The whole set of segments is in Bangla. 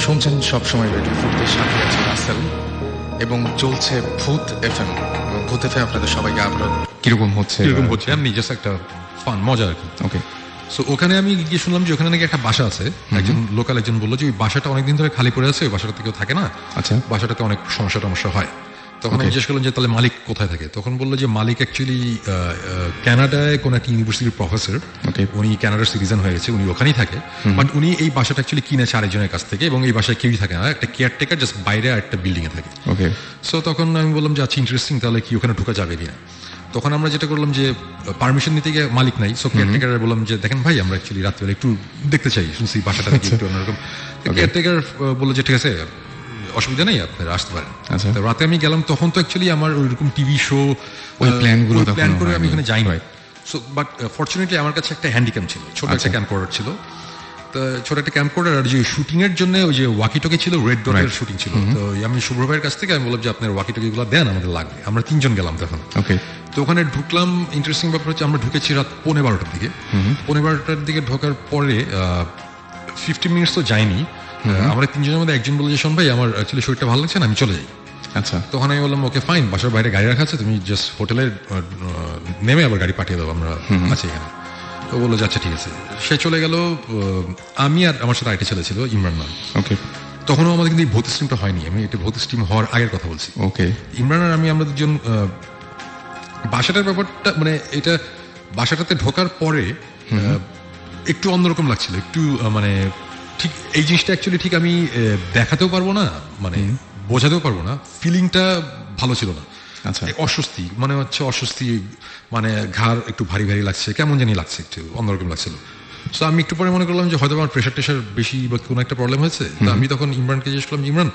শুনছেন সবসময় রেডিও ফুটের সাথে আছে রাসেল এবং চলছে ভূত এফএম এবং ভূত এফএম আপনাদের সবাইকে আবারও কিরকম হচ্ছে এমনি জাস্ট একটা ফান মজা আর কি। ওকে, সো ওখানে আমি গিয়ে শুনলাম যে ওখানে নাকি একটা বাসা আছে, একজন লোকাল একজন বললো যে ওই বাসাটা অনেকদিন ধরে খালি পড়ে আছে, ওই বাসাটাতে কেউ থাকে না, আচ্ছা, বাসাটাতে অনেক সমস্যা হয়। তখন আমি জিজ্ঞেস করলাম যে তাহলে মালিক কোথায় থাকে, তখন বললো যে মালিক অ্যাকচুয়ালি কানাডায় কোনো একটা ইউনিভার্সিটির প্রফেসর, উনি কানাডার সিটিজেন হয়ে গেছে, উনি ওখানেই থাকে, বাট উনি এই বাসাটা অ্যাকচুয়ালি কিনেছে আরেকজনের কাছ থেকে এবং এই বাসায় কেউই থাকে না, একটা কেয়ারটেকার জাস্ট বাইরে একটা বিল্ডিং এ থাকে। ওকে, সো তখন আমি বললাম যে আচ্ছা ইন্টারেস্টিং, তাহলে কি ওখানে ঢোকা যাবে কিনা। তখন আমরা যেটা করলাম যে পারমিশন নিতে গিয়ে মালিক নাই, সো কেয়ারটেকার বললাম যে দেখেন ভাই আমরা অ্যাকচুয়ালি রাত্রিবেলা একটু দেখতে চাই, শুনছি বাসাটা থেকে একটু অন্যরকম। কেয়ারটেকার বললো যে ঠিক আছে অসুবিধা নেই আপনারা আসতে পারেন। আচ্ছা, রাতে আমি গেলাম, তখন তো অ্যাকচুয়ালি আমার ওইরকম টিভি শো ওই প্ল্যানগুলো প্ল্যান করে আমি ওখানে যাই না। সো বাট ফরচুনেটলি আমার কাছে একটা হ্যান্ডিক্যাম ছিল, ছোট একটা ক্যাম্পকর্ডার ছিল, তো ছোট একটা ক্যাম্পকর্ডার, আর যে শুটিং এর জন্য ওই যে ওয়াকিটকি ছিল, রেড ডটের শুটিং ছিল, তো আমি শুভ্র ভাইয়ের কাছ থেকে আমি বললাম যে আপনার ওয়াকিটকি গুলো দেন, আমাদের লাগবে। আমরা 3 জন গেলাম তখন। ওকে, তো ওখানে ঢুকলাম, ইন্টারেস্টিং ব্যাপার হচ্ছে আমরা ঢুকেছি রাত 11:15টার দিকে। 11:15টার দিকে ঢোকার পরে 15 মিনিটস তো যায়নি, আমরা 3 জনের মধ্যে একজন বলল যে শোন ভাই আমার অ্যাকচুয়ালি শরীরটা ভালো লাগছে না, আমি চলে যাই। আচ্ছা, তখন আমি বললাম ওকে ফাইন, বাসার বাইরে গাড়ি রাখা আছে, তুমি জাস্ট হোটেলে নেমে আবার গাড়ি পাঠিয়ে দাও, আমরা আছি এখানে। তো বললো যে আচ্ছা ঠিক আছে। সে চলে গেল, আমি আর আমার সাথে আরেকটা ছেলে ছিল ইমরান নাম। ওকে, তখনও আমাদের কিন্তু এই ভূত স্ট্রিমটা হয়নি, আমি এটা ভূত স্ট্রিম হওয়ার আগের কথা বলছি। ওকে, ইমরান আর আমি, আমরা দুজন বাসাটার ব্যাপারটা মানে এটা বাসাটাতে ঢোকার পরে একটু অন্যরকম লাগছিল, একটু মানে ঠিক এই জিনিসটা অ্যাকচুয়ালি ঠিক আমি দেখাতেও পারবো না, মানে বোঝাতেও পারবো না, ফিলিংটা ভালো ছিল না। আচ্ছা, অস্বস্তি মানে হচ্ছে অস্বস্তি, মানে ঘাড় একটু ভারী ভারী লাগছে, কেমন জানি লাগছে, একটু অন্যরকম লাগছিল। সো আমি একটু পরে মনে করলাম যে হয়তো আমার প্রেশার টেশার বেশি বা কোনো একটা প্রবলেম হয়েছে। তো আমি তখন ইমরানকে জিজ্ঞেস করলাম, ইমরান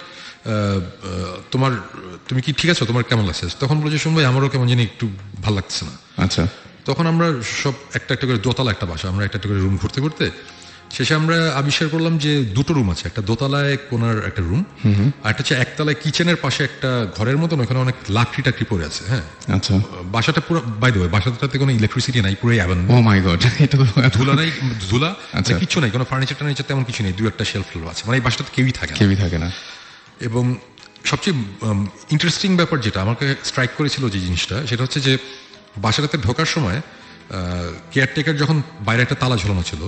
তুমি কি ঠিক আছো, তোমার কেমন লাগছে? তখন বলে যে শুন ভাই আমারও কেমন জানি একটু ভালো লাগছে না। আচ্ছা, তখন আমরা সব একটা একটা করে, দোতলা একটা বাসা, আমরা একটা একটা করে রুম ঘুরতে ঘুরতে শেষে আমরা আবিষ্কার করলাম যে 2টো রুম আছে, একটা দোতলায় কোনার একটা রুম, আর একটা হচ্ছে একতলায় কিচেনের পাশে একটা ঘরের মতন, ওখানে অনেক লাকড়ি টাকড়ি পড়ে আছে। হ্যাঁ, আচ্ছা, বাসাটা পুরো বাই দ্য ওয়ে, বাসাটাতে কোনো ইলেকট্রিসিটি নাই, পুরো ও মাই গড, এটা তো ধুলা নাই, ধুলা আচ্ছা, কিছু নাই, কোনো ফার্নিচার টার্নিচার তেমন কিছু নেই, 2-1টা শেলফ আছে, মানে এই বাসাটাতে কেউই থাকে না। এবং সবচেয়ে ইন্টারেস্টিং ব্যাপার যেটা আমাকে স্ট্রাইক করেছিল যে জিনিসটা, সেটা হচ্ছে যে বাসাটাতে ঢোকার সময় কেয়ারটেকার যখন বাইরে একটা তালা ঝোলানো ছিল,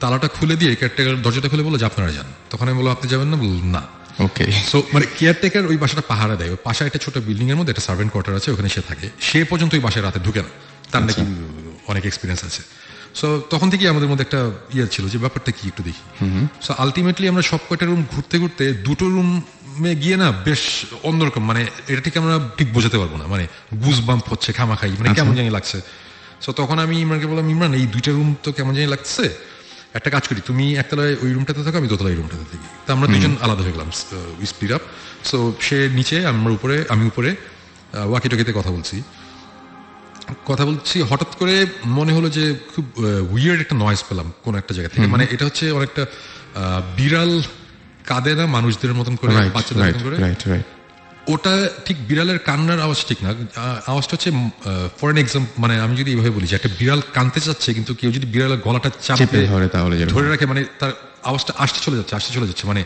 তালাটা খুলে দিয়ে কেয়ারটেকার দরজাটা খুলে বললো যে আপনারা যান। তখন আমি বললাম আপনি যাবেন না? বলল না। ওকে, সো মানে কেয়ারটেকার ওই বাসাটা পাহারা দেয়, ওই পাশে একটা ছোট বিল্ডিং এর মধ্যে একটা সার্ভেন্ট কোয়ার্টার আছে, ওখানে সে থাকে, সে পর্যন্ত ওই বাসায় রাতে ঢুকে না, তার নাকি অনেক এক্সপিরিয়েন্স আছে। সো তখন থেকেই আমাদের মধ্যে একটা ইয়ে ছিল যে ব্যাপারটা কি একটু দেখি। সো আলটিমেটলি আমরা সব কয়টা রুম ঘুরতে ঘুরতে 2টো রুমে গিয়ে না বেশ অন্যরকম, মানে এটা ঠিক আমরা ঠিক বোঝাতে পারবো না, মানে গুজ বাম্প হচ্ছে খামাখাই, মানে কেমন জানি লাগছে। সো তখন আমি ইমরানকে বললাম, ইমরান এই 2টা রুম তো কেমন জানি লাগছে, একটা কাজ করি, তুমি একতলায় ওই রুমটাতে থাকো, আমি দোতলায় রুমটাতে থাকি। তো আমরা 2জন আলাদা হয়ে গেলাম, স্প্লিট আপ। সো সে নিচে, আমি উপরে ওয়াকিটকিতে কথা বলছি, হঠাৎ করে মনে হলো যে খুব উইয়ার্ড একটা নয়েজ পেলাম কোন একটা জায়গা থেকে, মানে এটা হচ্ছে অনেকটা বিড়াল কাঁদে না মানুষদের মতন করে, বাচ্চাদের মতন করে, ওটা ঠিক বিড়ালের কান্নার আওয়াজ ঠিক না, আওয়াজটা হচ্ছে ফর এন এক্সাম্পল, মানে আমি যদি এইভাবে বলি যে একটা বিড়াল কাঁদতে চাচ্ছে, কিন্তু কেউ যদি বিড়ালের গলাটা চাপে ধরে রাখে, মানে তার আওয়াজটা আসতে চলে যাচ্ছে, মানে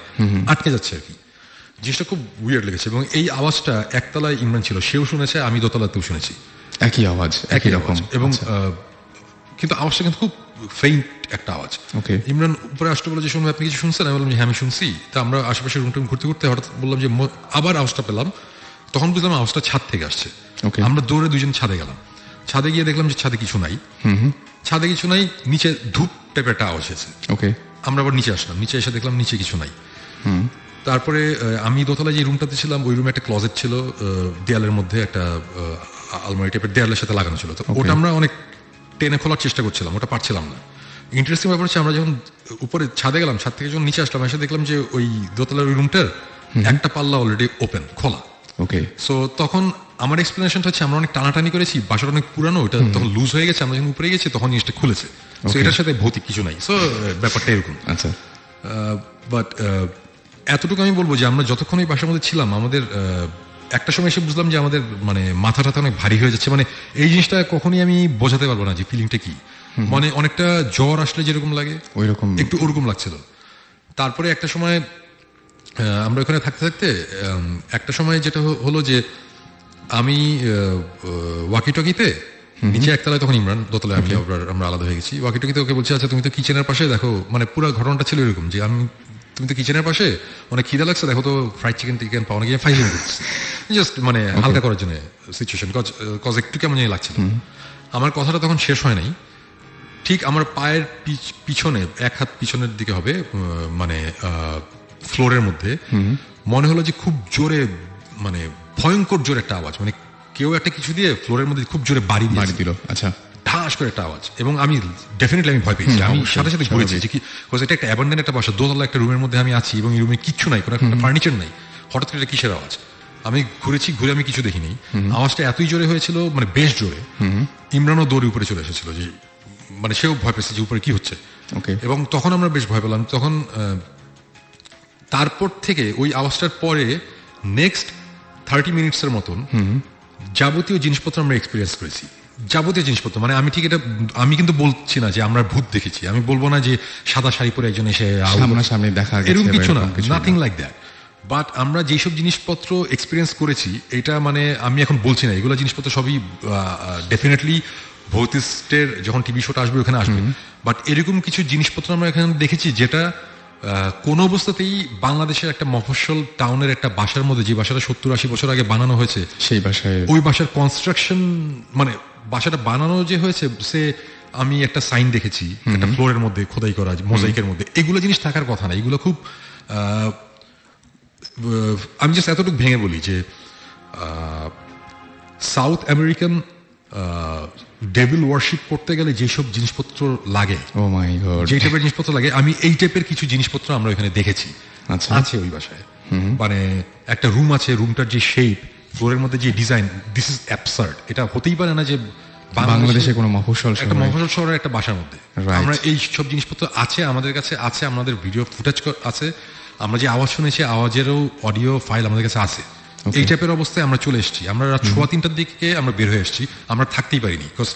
আটকে যাচ্ছে আর কি। জিনিসটা খুব উইয়ার্ড লেগেছে এবং এই আওয়াজটা একতলায় ইমরান ছিল, সেও শুনেছে, আমি দোতলাতেও শুনেছি, একই আওয়াজ, একই রকম, এবং কিন্তু আওয়াজটা কিন্তু খুব ফেইন্ট একটা আওয়াজ। ইমরান উপরে আসতে বলে যে শুনবে আপনি কিছু শুনছেন? আমি বললাম যে হ্যাঁ আমি শুনছি। তা আমরা আশেপাশে রুম ঘুরতে ঘুরতে হঠাৎ বললাম যে আবার আওয়াজটা পেলাম, তখন বুঝলাম আওয়াজটা ছাদ থেকে আসছে। আমরা দৌড়ে 2জন ছাদে গেলাম, ছাদে গিয়ে দেখলাম যে ছাদে কিছু নাই, নিচে ধূপ টাইপের একটা আওয়াজ হয়েছে। আমরা আবার নিচে আসলাম, নিচে এসে দেখলাম নিচে কিছু নাই। তারপরে আমি দোতলায় যে রুমটাতে ছিলাম, ওই রুমে একটা ক্লজেট ছিল, দেয়ালের মধ্যে একটা আলমারি টাইপের দেয়ালের সাথে লাগানো ছিল, তো ওটা আমরা অনেক টেনে খোলার চেষ্টা করছিলাম, ওটা পারছিলাম না। ইন্টারেস্টিং ব্যাপার হচ্ছে আমরা যখন উপরে ছাদে গেলাম, ছাদ থেকে যখন নিচে আসলাম, এসে দেখলাম যে ওই দোতলার ওই রুমটার একটা পাল্লা অলরেডি ওপেন, খোলা। সো তখন আমার এক্সপ্লেনেশনটা হচ্ছে আমরা অনেক টানাটানি করেছি, বাসাটা অনেক পুরানো, ওটা তখন লুজ হয়ে গেছে, আমরা যখন উপরে গেছি তখন জিনিসটা খুলেছে। সো এটার সাথে ভৌতিক কিছু নাই, সো ব্যাপারটা এরকম। আচ্ছা, বাট এতটুকু আমি বলবো যে আমরা যতক্ষণ এই বাসার মধ্যে ছিলাম, আমাদের একটা সময় এসে বুঝলাম যে আমাদের মানে মাথাটা অনেক ভারী হয়ে যাচ্ছে, মানে এই জিনিসটা কখনই আমি বোঝাতে পারবো না যে ফিলিংটা কি, মানে অনেকটা জ্বর আসলে যেরকম লাগে ওইরকম একটু ওরকম লাগছিল। তারপরে একটা সময় আমরা ওখানে থাকতে থাকতে একটা সময় যেটা হলো যে আমি ওয়াকিটকিতে নিচে একতলায় তখন ইমরান, দোতলায় আমি, আমরা আলাদা হয়ে গেছি। ওয়াকিটকিতে ওকে বলছি আচ্ছা তুমি তো কিচেনের পাশে দেখো, মানে পুরো ঘটনাটা ছিল এরকম যে তুমি তো কিচেনের পাশে অনেক খিদা লাগছে, দেখো তো ফ্রাইড চিকেন টিকেন পাওয়া নাকি, ফাইলিং করছি জাস্ট মানে হালকা করার জন্য সিচুয়েশন, কজ একটু কেমন জানি লাগছিল। আমার কথাটা তখন শেষ হয় নাই, ঠিক আমার পায়ের পিছনে, এক হাত পিছনের দিকে হবে, মানে ফ্লোরের মধ্যে মনে হলো যে খুব জোরে, মানে ভয়ঙ্কর জোরে একটা আওয়াজ, মানে কেউ একটা কিছু দিয়ে ফ্লোরের মধ্যে খুব জোরে বাড়ি দিল। আচ্ছা, ঠাস করে একটা আওয়াজ, এবং আমি ডেফিনেটলি আমি ভয় পেয়েছি। আমি সাথে সাথে ঘুরেছি যে কি, এটা একটা অ্যাবান্ডেন্ট একটা বাসা, দোতলা একটা রুমের মধ্যে আমি আছি এবং এই রুমে কিচ্ছু নাই, কোনো একটা ফার্নিচার নাই, হঠাৎ করে কিসের আওয়াজ। আমি ঘুরেছি, ঘুরে আমি কিছু দেখিনি। আওয়াজটা এতই জোরে হয়েছিল, মানে বেশ জোরে। ইমরানও দৌড়ে উপরে চলে এসেছিল, যে মানে সেও ভয় পেয়েছে যে উপরে কি হচ্ছে। এবং তখন আমরা বেশ ভয় পেলাম। তখন তারপর থেকে ওই আওয়াজটার পরে নেক্সট 30 মিনিটসের মতন যাবতীয় জিনিসপত্র আমরা এক্সপিরিয়েন্স করেছি, যাবতীয় জিনিসপত্র। মানে আমি ঠিক এটা, আমি কিন্তু বলছি না যে আমরা ভূত দেখেছি, আমি বলবো না যে সাদা শাড়ি পরে একজন এসে সামনাসামনি দেখা গেছে, এরকম কিছু না, নাথিং লাইক দ্যাট। বাট আমরা যেসব জিনিসপত্র এক্সপিরিয়েন্স করেছি, এটা মানে আমি এখন বলছি না, এগুলো জিনিসপত্র সবই ডেফিনেটলি ভৌতিস্টের যখন টিভি শোটা আসবে ওখানে আসবে। বাট এরকম কিছু জিনিসপত্র আমরা এখানে দেখেছি যেটা কোন অবস্থাতেই বাংলাদেশের একটা মফস্বল টাউনের একটা বাসার মধ্যে, যে বাসাটা 70-80 বছর আগে বানানো হয়েছে, সেই বাসায়, ওই বাসার কনস্ট্রাকশন, মানে বাসাটা বানানো যে হয়েছে, সে আমি একটা সাইন দেখেছি একটা ফ্লোরের মধ্যে খোদাই করা, মোজাইকের মধ্যে, এগুলো জিনিস থাকার কথা না। এগুলো খুব, আমি জাস্ট এতটুকু ভেঙে বলি যে সাউথ আমেরিকান ডেভিল ওয়ার্শিপ করতে গেলে যেসব জিনিসপত্র লাগে, যে টাইপের জিনিসপত্র লাগে, আমি এই টাইপের কিছু জিনিসপত্র আমরা এখানে দেখেছি আছে ওই বাসায়। মানে একটা রুম আছে, রুমটার যে শেপ, ফ্লোরের মধ্যে যে ডিজাইন, দিস ইজ অ্যাবসার্ড। এটা হতেই পারে না যে বাংলাদেশে কোনো মফস্বল শহরের একটা বাসার মধ্যে আমরা এই সব জিনিসপত্র আছে, আমাদের কাছে আছে, আমাদের ভিডিও ফুটেজ আছে, আমরা যে আওয়াজ শুনেছি আওয়াজেরও অডিও ফাইল আমাদের কাছে আছে। এই টাইপের অবস্থায় আমরা চলে এসেছি। আমরা রাত 3:15টার দিকে আমরা বের হয়ে এসেছি, আমরা থাকতেই পারিনি, বিকজ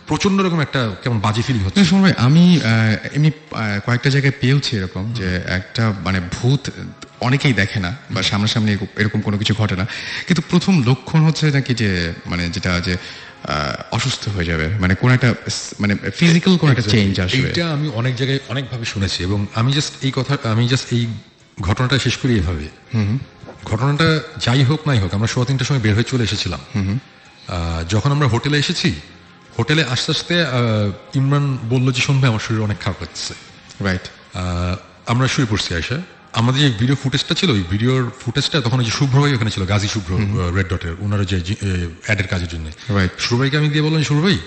প্রচন্ড রকম একটা কেমন বাজে ফিলিং হচ্ছে। সময় আমি এমনি কয়েকটা জায়গায় পেয়েছি এরকম যে একটা মানে ভূত অনেকেই দেখে না বা সামনাসামনি এরকম কোনো কিছু ঘটে না, কিন্তু প্রথম লক্ষণ হচ্ছে নাকি যে মানে যেটা যে অসুস্থ হয়ে যাবে, মানে কোন একটা মানে ফিজিক্যাল কোন একটা চেঞ্জ আসবে। এটা আমি অনেক জায়গায় অনেকভাবে শুনেছি, এবং আমি জাস্ট এই ঘটনাটা শেষ করি এভাবে। ঘটনাটা যাই হোক নাই হোক, আমরা 3:15টার সময় বের হয়ে চলে এসেছিলাম। যখন আমরা হোটেলে এসেছি, হোটেলে আস্তে আস্তে ইমরান বললো যে শুনবে আমার শরীর অনেক খারাপ লাগছে, রাইট। আমরা শুয়ে পড়ছি আয়সা। আমাদের যে ভিডিও ফুটেজটা ছিল, ওই ভিডিওর ফুটেজটা তখন ওই যে শুভ্র ভাই ওখানে ছিল, গাজী শুভ্র, রেড ডটের, ওনারা যে অ্যাডের কাজের জন্য। শুভ্র ভাইকে আমি দিয়ে বললাম, শুভ্র ভাই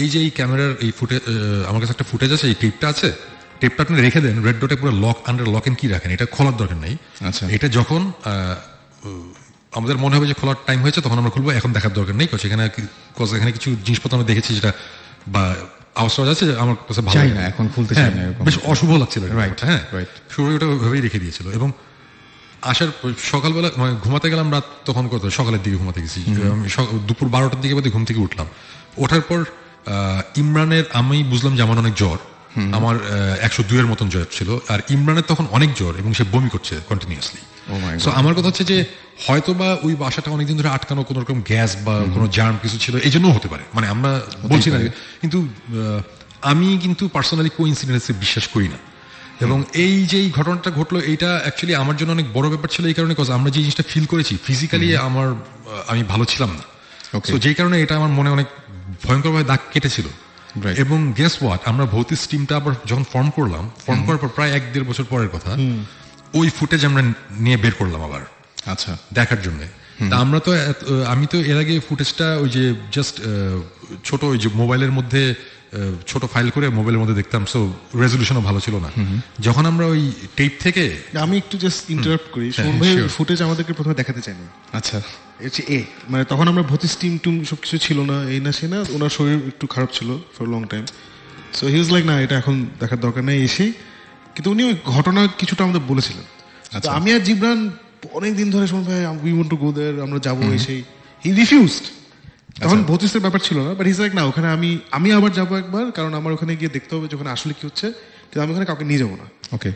এই যে এই ক্যামেরার এই ফুটেজ, আমার কাছে একটা ফুটেজ আছে, এই টেপটা আছে, টেপটা আপনি রেখে দেন, রেড ডটে পুরো আন্ডার লক এন্ড কি রাখেন, এটা খোলার দরকার নেই। আচ্ছা, এটা যখন আমাদের মনে হবে যে খোলার টাইম হয়েছে তখন আমরা খুলবো, এখন দেখার দরকার নেই। এখানে কিছু জিনিসপত্র আমরা দেখেছি যেটা বা আওয়াজ আছে, আমার কাছে ভালো না, এখন খুলতে চাই না, বেশ অশুভ লাগছিল। হ্যাঁ, শুরু ওটা ওইভাবেই রেখে দিয়েছিল। এবং আসার সকালবেলা মানে ঘুমাতে গেলাম রাত তখন কত, সকালের দিকে ঘুমাতে গেছি, দুপুর 12টার দিকে বোধহয় ঘুম থেকে উঠলাম। ওঠার পর ইমরানের, আমি বুঝলাম যে আমার অনেক জ্বর, আমার 102-এর মতন জ্বর ছিল, আর ইমরানের তখন অনেক জ্বর এবং সে বমি করছে কন্টিনিউয়াসলি। সো আমার কথা হচ্ছে যে হয়তো বা ওই বাসাটা অনেকদিন ধরে আটকানো, কোনো রকম গ্যাস বা কোনো জার্ম কিছু ছিল, এই জন্য হতে পারে, মানে আমরা বলছি না। কিন্তু আমি কিন্তু পার্সোনালি কোইন্সিডেন্সে বিশ্বাস করি না। এবং এই যে ঘটনাটা ঘটলো, এইটা অ্যাকচুয়ালি আমার জন্য অনেক বড় ব্যাপার ছিল এই কারণে, আমরা যে জিনিসটা ফিল করেছি ফিজিক্যালি আমি ভালো ছিলাম না, তো যেই কারণে এটা আমার মনে অনেক ভয়ঙ্করভাবে দাগ কেটেছিল। এবং গেস হোয়াট, আমরা ভৌতিক টিমটা আবার যখন ফর্ম করার পর প্রায় 1-1.5 বছর পরের কথা, ওই ফুটেজ আমরা নিয়ে বের করলাম আবার, আচ্ছা, দেখার জন্য। তা আমি তো এর আগে ফুটেজটা ওই যে জাস্ট ছোট ওই যে মোবাইলের মধ্যে ছোট ফাইল করে মোবাইলের মধ্যে দেখতাম, সো রেজলিউশনও ভালো ছিল না। যখন আমরা ওই টেপ থেকে, আমি একটু জাস্ট ইন্টারাপ্ট করি, শোন ভাই ফুটেজ আমাদেরকে প্রথমে দেখাতে চাইনি। আচ্ছা, হচ্ছে মানে তখন আমরা ভৌতিক টিম সবকিছু ছিল না, এই না সে না, ওনার শরীর একটু খারাপ ছিল for long time, so he was like না এটা এখন দেখার দরকার নেই এসে। কিন্তু উনি ওই ঘটনা কিছুটা আমাদের বলেছিলেন। আমি আর জিবরান অনেকদিন ধরে শোন ভাই উই ওয়ান্ট টু গো দেয়ার, আমরা যাবো, এসেই হি রিফিউজড। তখন ভৌতিকের ব্যাপার ছিল না, বাট হিজ লাইক না ওখানে আমি আবার যাবো একবার, কারণ আমার ওখানে গিয়ে দেখতে হবে যে ওখানে আসলে কি হচ্ছে, কিন্তু আমি ওখানে কাউকে নিয়ে যাবো না। ওকে,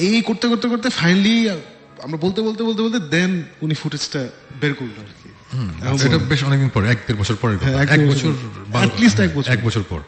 এই করতে করতে করতে ফাইনালি আমরা বলতে বলতে বলতে বলতে দেন উনি ফুটেজটা বের করলো আর কি। এটা বেশ অনেকদিন পর, 1-1.5 বছর পরের কথা। হ্যাঁ, 1 বছর at least 1 বছর। 1 বছর পর